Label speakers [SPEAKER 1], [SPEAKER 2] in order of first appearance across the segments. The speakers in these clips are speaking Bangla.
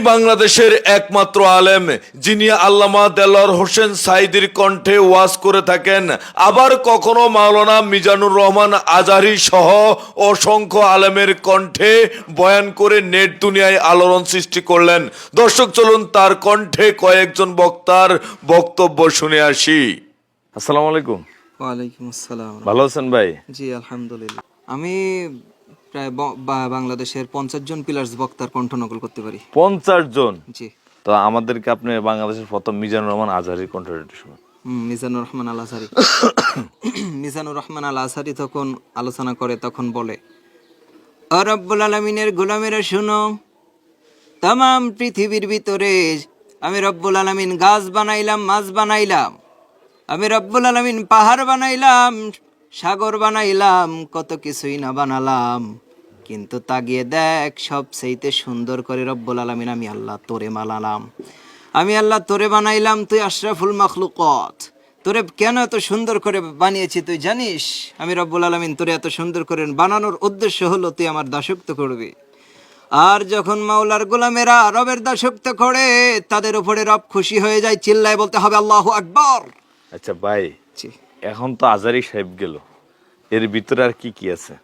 [SPEAKER 1] বাংলাদেশের একমাত্র আলেম যিনি আল্লামা দেলোয়ার হোসেন সাঈদীর কণ্ঠে ওয়াজ করে থাকেন, আবার কখনো মাওলানা মিজানুর রহমান আজহারী সহ অসংখ্য আলেমের কণ্ঠে বয়ান করে নেট দুনিয়ায় আলোড়ন সৃষ্টি করলেন। দর্শক, চলুন তার কণ্ঠে কয়েকজন বক্তার বক্তব্য শুনে আসি। আসসালামু আলাইকুম।
[SPEAKER 2] ওয়ালাইকুম আসসালাম।
[SPEAKER 1] ভালো আছেন ভাই?
[SPEAKER 2] জি আলহামদুলিল্লাহ। আমি প্রায় বাংলাদেশের 50 জন পিলার্স বক্তার কণ্ঠ নকল করতে পারি।
[SPEAKER 1] 50 জন?
[SPEAKER 2] জি।
[SPEAKER 1] তো আমাদেরকে আপনি বাংলাদেশের প্রথম মিজানুর রহমান আজহারীর কণ্ঠটা শুনুন।
[SPEAKER 2] মিজানুর রহমান আল আজহারী। মিজানুর রহমান আল আজহারী তখন আলোচনা করে, তখন বলে, ও রব্বুল আলামিনের গোলামেরা শুনো, তাম পৃথিবীর ভিতরে আমি রব্বুল আলামিন গাছ বানাইলাম, মাছ বানাইলাম, আমি রব্বুল আলামিন পাহাড় বানাইলাম, সাগর বানাইলাম, কত কিছুই না বানালাম, কিন্তু তাগিয়ে দেখ সবচেয়ে সুন্দর করে রব্বুল আলামিন আমি আল্লাহ তোরে বানালাম। আমি আল্লাহ তোরে বানাইলাম, তুই আশরাফুল মাখলুকাত। তোরে কেন এত সুন্দর করে বানিয়েছি তুই জানিস? আমি রব্বুল আলামিন তোরে এত সুন্দর করে বানানোর উদ্দেশ্য হলো তুই আমার দাসত্ব করবি। আর যখন মাওলার গোলামেরা রবের দাসত্ব করে, তাদের উপরে রব খুশি হয়ে যায়, চিল্লায় বলতে হবে আল্লাহু আকবার।
[SPEAKER 1] আচ্ছা ভাই, এখন তো আজহারী সাহেব গেল, এর ভিতরে আর কি কি আছে?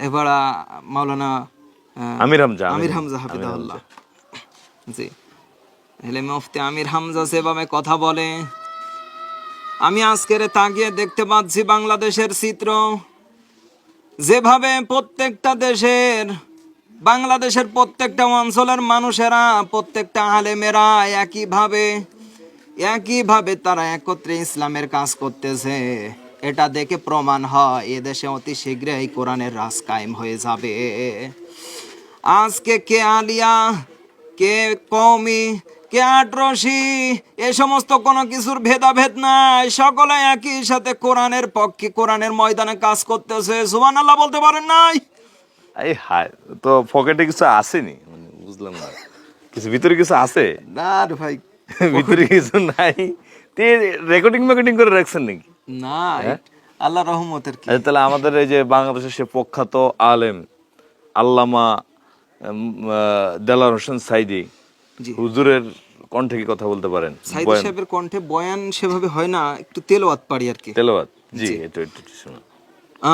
[SPEAKER 2] এবার মাওলানা
[SPEAKER 1] আমির হামজা
[SPEAKER 2] হাফিজাহুল্লাহ। জি, হেলে মুফতি আমির হামজা সেভাবে কথা বলে। আমি আজকের তাকিয়ে দেখতে পাচ্ছি বাংলাদেশের চিত্র, যেভাবে প্রত্যেকটা দেশের, বাংলাদেশের প্রত্যেকটা অঞ্চলের মানুষেরা, প্রত্যেকটা আলেমেরা একইভাবে তারা একত্রে ইসলামের কাজ করতেছে। এটা দেখে প্রমাণ হয় এদেশে অতি শীঘ্রই কোরআনের রাজ কায়েম হয়ে যাবে। আজকে কে আলিয়া, কে কওমি, কে আটরশি, এ সমস্ত কোনো কিছুর ভেদাভেদ নাই, সকলে একই সাথে কোরআনের পক্ষে, কোরআনের ময়দানে কাজ করতেছে। সুবহানাল্লাহ বলতে পারেন নাই?
[SPEAKER 1] এই হায়, তো পকেটে কিছু আসেনি, মানে বুঝলাম না, কিছু ভিতরে কিছু আছে?
[SPEAKER 2] না রে ভাই,
[SPEAKER 1] ভিতরে কিছু নাই। তে রেকর্ডিং করে রাখছেন নাকি?
[SPEAKER 2] না, আল্লাহ রহমতের কি।
[SPEAKER 1] তাহলে আমাদের এই যে বাংলাদেশের সে প্রখ্যাত আলেম আল্লামা দেলোয়ার হোসেন সাঈদী হুজুরের কণ্ঠে কি কথা বলতে পারেন?
[SPEAKER 2] সাঈদী সাহেবের কণ্ঠে বয়ান সেভাবে হয় না, একটু তেলাওয়াত পারি আর কি।
[SPEAKER 1] তেলাওয়াত? জি, একটু শুনুন।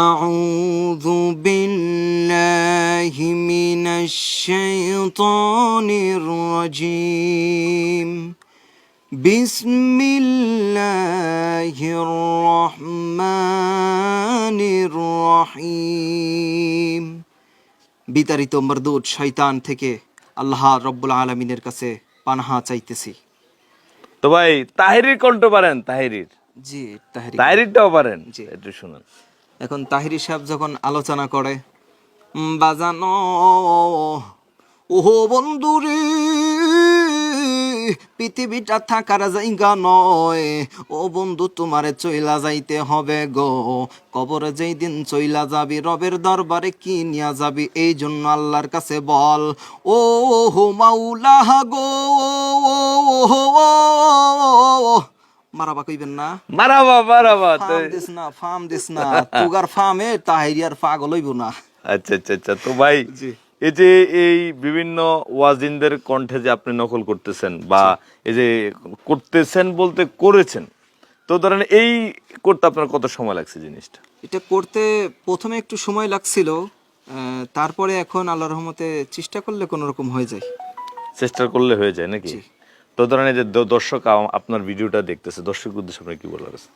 [SPEAKER 2] আউযু বিল্লাহি মিনাশ শাইতানির রাজীম। বিসমিল্লাহির রহমানির রহিম। বিতাড়িত মরদুদ শয়তান থেকে আল্লাহ রব্বুল আলামিনের কাছে পানাহা চাইতেছি।
[SPEAKER 1] তো ভাই তাহিরির কণ্ঠ পারেন? তাহিরির?
[SPEAKER 2] জি,
[SPEAKER 1] তাহিরিরটাও পারেন? জি, একটু শুনুন।
[SPEAKER 2] এখন তাহিরি সাহেব যখন আলোচনা করে, বাজানো ওহো বন্ধুরে, পৃথিবীটা থাকার জায়গা নয়, ও বন্ধু তোমারে চইলা যাইতে হবে গো, কবরে যেই দিন চইলা যাবি রবের দরবারে কি নিয়া যাবি, এই জন্য আল্লাহর কাছে বল, ও হো মাওলা গো। মারাবা কইবেন না?
[SPEAKER 1] মারাবা।
[SPEAKER 2] ফার্ম দিস না তুগার ফার্মে তাহিরিয়ার পাগল হইব না।
[SPEAKER 1] আচ্ছা। তো ভাই, এই যে এই বিভিন্ন ওয়াজিনদের কণ্ঠে যে আপনি নকল করতেছেন, বা এই যে করতেছেন বলতে করেছেন, তো ধরেন এই করতে আপনার কত সময় লাগছে জিনিসটা?
[SPEAKER 2] এটা করতে প্রথমে একটু সময় লাগছিল, তারপরে এখন আল্লাহর রহমতে চেষ্টা করলে কোনো রকম হয়ে যায়।
[SPEAKER 1] চেষ্টা করলে হয়ে যায় নাকি? তো ধরেন এই যে দর্শক আপনার ভিডিওটা দেখতেছে, দর্শক উদ্দেশ্যে আপনি কি বলার আছে?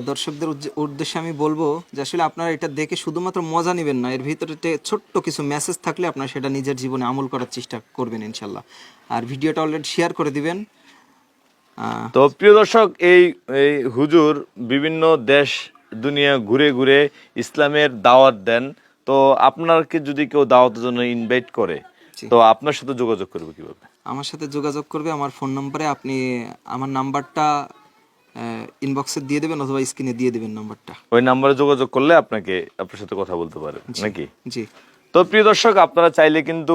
[SPEAKER 2] দর্শকদের উদ্দেশ্যে আমি বলবো যে আসলে আপনারা এটা দেখে শুধুমাত্র মজা নেবেন না, এর ভিতরে ছোট্ট কিছু মেসেজ থাকলে আপনারা সেটা নিজের জীবনে আমল করার চেষ্টা করবেন ইনশাল্লাহ। আর ভিডিওটা অলরেডি শেয়ার করে দিবেন।
[SPEAKER 1] তো প্রিয় দর্শক, এই হুজুর বিভিন্ন দেশ দুনিয়া ঘুরে ঘুরে ইসলামের দাওয়াত দেন। তো আপনাকে যদি কেউ দাওয়াতের জন্য ইনভাইট করে, তো আপনার সাথে যোগাযোগ করবে কিভাবে?
[SPEAKER 2] আমার সাথে যোগাযোগ করবে আমার ফোন নম্বরে। আপনি আমার নাম্বারটা ইনবক্সে দিয়ে দেবেন অথবা স্ক্রিনে দিয়ে দেবেন নাম্বারটা।
[SPEAKER 1] ওই নাম্বারে যোগাযোগ করলে আপনার সাথে কথা বলতে পারে নাকি?
[SPEAKER 2] জি।
[SPEAKER 1] তো প্রিয় দর্শক, আপনারা চাইলে কিন্তু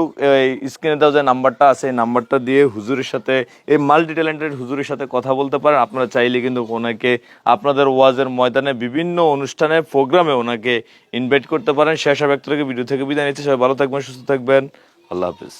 [SPEAKER 1] স্ক্রিনে দেওয়া যে নাম্বারটা আছে, এই নাম্বারটা দিয়ে হুজুরের সাথে, এই মাল্টি ট্যালেন্টেড হুজুরের সাথে কথা বলতে পারেন। আপনারা চাইলে কিন্তু ওনাকে আপনাদের ওয়াজের ময়দানে, বিভিন্ন অনুষ্ঠানে, প্রোগ্রামে ওনাকে ইনভাইট করতে পারেন। শেষ ব্যক্ত থেকে ভিডিও থেকে বিদায় নিচ্ছি। সবাই ভালো থাকবেন, সুস্থ থাকবেন। আল্লাহ হাফিজ।